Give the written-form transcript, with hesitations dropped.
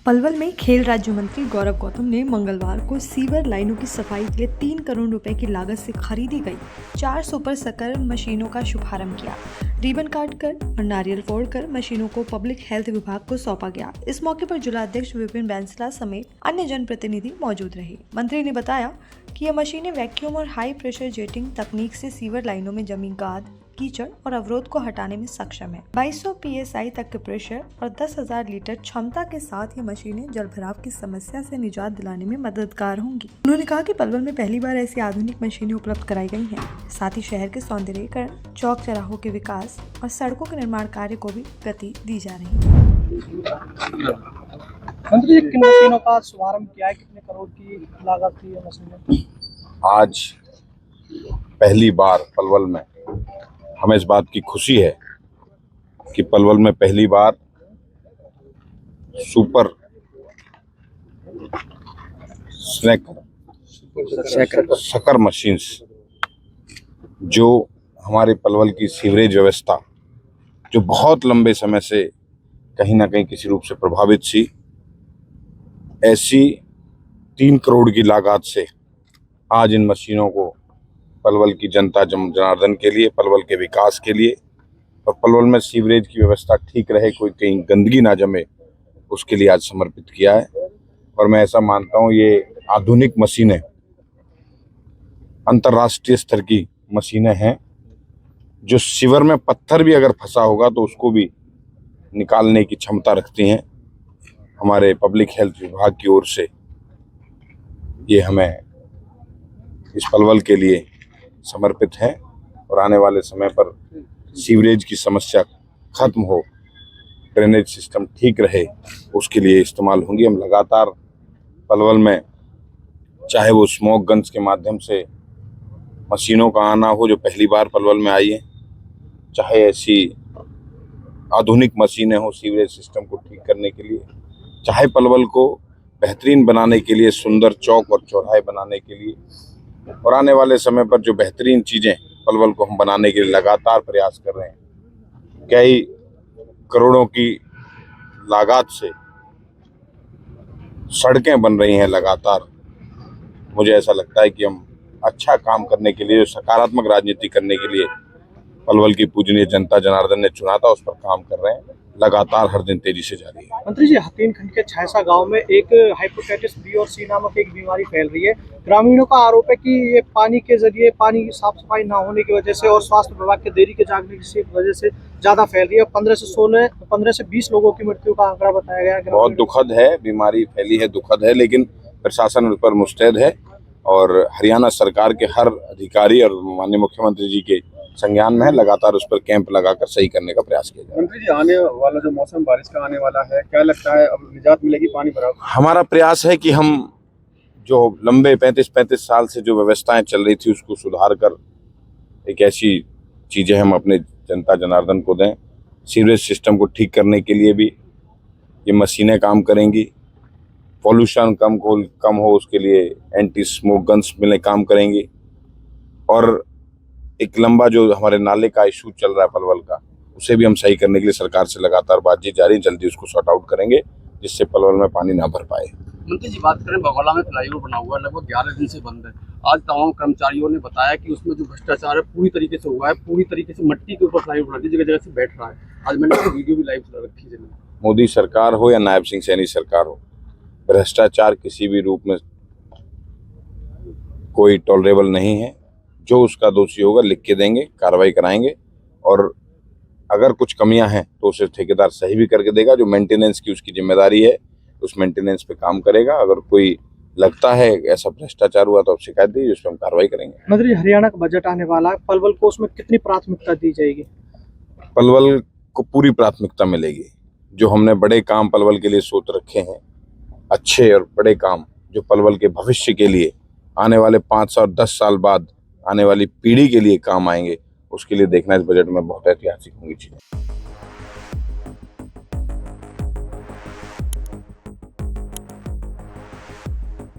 पलवल में खेल राज्य मंत्री गौरव गौतम ने मंगलवार को सीवर लाइनों की सफाई के लिए 3 करोड़ रुपए की लागत से खरीदी गई 4 सुपर सकर मशीनों का शुभारंभ किया। रिबन काटकर और नारियल फोड़कर मशीनों को पब्लिक हेल्थ विभाग को सौंपा गया। इस मौके पर जिलाध्यक्ष विपिन बैंसला समेत अन्य जनप्रतिनिधि मौजूद रहे। मंत्री ने बताया कि ये मशीनें वैक्यूम और हाई प्रेशर जेटिंग तकनीक से सीवर लाइनों में जमी गाद, कीचड़ और अवरोध को हटाने में सक्षम है। 2200 PSI तक के प्रेशर और 10,000 लीटर क्षमता के साथ ये मशीनें जलभराव की समस्या से निजात दिलाने में मददगार होंगी। उन्होंने कहा कि पलवल में पहली बार ऐसी आधुनिक मशीनें उपलब्ध कराई गई हैं। साथ ही शहर के सौंदर्यीकरण, चौक चौराहों के विकास और सड़कों के निर्माण कार्य को भी गति दी जा रही है। मंत्री जी, किन मशीनों का शुभारंभ किया है? कितने करोड़ की लागत थी ये मशीनें? आज पहली बार पलवल में हमें इस बात की खुशी है कि पलवल में पहली बार सुपर सकर मशीन्स जो हमारे पलवल की सीवरेज व्यवस्था जो बहुत लंबे समय से कहीं ना कहीं किसी रूप से प्रभावित थी, ऐसी 3 करोड़ की लागत से आज इन मशीनों को पलवल की जनता जनार्दन के लिए, पलवल के विकास के लिए और पलवल में सीवरेज की व्यवस्था ठीक रहे, कोई कहीं गंदगी ना जमे, उसके लिए आज समर्पित किया है। और मैं ऐसा मानता हूँ ये आधुनिक मशीनें अंतर्राष्ट्रीय स्तर की मशीनें हैं, जो सीवर में पत्थर भी अगर फंसा होगा तो उसको भी निकालने की क्षमता रखती हैं। हमारे पब्लिक हेल्थ विभाग की ओर से ये हमें इस पलवल के लिए समर्पित है और आने वाले समय पर सीवरेज की समस्या खत्म हो, ड्रेनेज सिस्टम ठीक रहे, उसके लिए इस्तेमाल होंगी। हम लगातार पलवल में, चाहे वो स्मोक गन्स के माध्यम से मशीनों का आना हो जो पहली बार पलवल में आई है, चाहे ऐसी आधुनिक मशीनें हो सीवरेज सिस्टम को ठीक करने के लिए, चाहे पलवल को बेहतरीन बनाने के लिए, सुंदर चौक और चौराहे बनाने के लिए, और आने वाले समय पर जो बेहतरीन चीज़ें पलवल को हम बनाने के लिए लगातार प्रयास कर रहे हैं। कई करोड़ों की लागत से सड़कें बन रही हैं लगातार। मुझे ऐसा लगता है कि हम अच्छा काम करने के लिए, सकारात्मक राजनीति करने के लिए पलवल की पूजनीय जनता जनार्दन ने चुना था, उस पर काम कर रहे हैं, लगातार हर दिन तेजी से जारी है। मंत्री जी, हथीनखंड के छायसा गांव में एक हेपेटाइटिस बी और सी नामक एक बीमारी फैल रही है। ग्रामीणों का आरोप है कि ये पानी के जरिए, पानी की साफ सफाई ना होने की वजह से और स्वास्थ्य विभाग के देरी के जागने की वजह से ज्यादा फैल रही है। 15 से 20 लोगों की मृत्यु का आंकड़ा बताया गया है। बहुत दुखद है, बीमारी फैली है, दुखद है, लेकिन प्रशासन उस पर मुस्तैद है और हरियाणा सरकार के हर अधिकारी और माननीय मुख्यमंत्री जी के संज्ञान में है। लगातार उस पर कैंप लगाकर सही करने का प्रयास किया जाए। मंत्री जी, आने वाला जो मौसम बारिश का आने वाला है, क्या लगता है अब निजात मिलेगी पानी भराव? हमारा प्रयास है कि हम जो लंबे 35 साल से जो व्यवस्थाएं चल रही थी उसको सुधार कर एक ऐसी चीज़ें हम अपने जनता जनार्दन को दें। सीवरेज सिस्टम को ठीक करने के लिए भी ये मशीनें काम करेंगी, पॉल्यूशन कम हो उसके लिए एंटी स्मोक गन्स मिले काम करेंगी, और एक लंबा जो हमारे नाले का इशू चल रहा है पलवल का, उसे भी हम सही करने के लिए सरकार से लगातार बातचीत जारी, जल्दी उसको सॉर्ट आउट करेंगे जिससे पलवल में पानी ना भर पाए। मंत्री जी, बात करें बगौला में फ्लाईओवर बना हुआ है, लगभग 11 दिन से बंद है। आज तमाम कर्मचारियों ने बताया कि उसमें जो भ्रष्टाचार है पूरी तरीके से हुआ है, पूरी तरीके से मट्टी के ऊपर फ्लाईओवर बना दी, जगह जगह से बैठ रहा है। आज मैंने तो वीडियो भी लाइव चला रखी है। मोदी सरकार हो या नायब सिंह सैनी सरकार हो, भ्रष्टाचार किसी भी रूप में कोई टॉलरेबल नहीं है। जो उसका दोषी होगा लिख के देंगे, कार्रवाई कराएंगे, और अगर कुछ कमियां हैं तो उसे ठेकेदार सही भी करके देगा। जो मेंटेनेंस की उसकी जिम्मेदारी है, उस मेंटेनेंस पे काम करेगा। अगर कोई लगता है ऐसा भ्रष्टाचार हुआ तो आप शिकायत दीजिए, उस पर हम कार्रवाई करेंगे। मंत्री जी, हरियाणा का बजट आने वाला है, पलवल को उसमें कितनी प्राथमिकता दी जाएगी? पलवल को पूरी प्राथमिकता मिलेगी। जो हमने बड़े काम पलवल के लिए सोच रखे हैं, अच्छे और बड़े काम जो पलवल के भविष्य के लिए, आने वाले 5 और 10 साल बाद आने वाली पीढ़ी के लिए काम आएंगे, उसके लिए देखना इस बजट में बहुत ऐतिहासिक होंगी चीजें।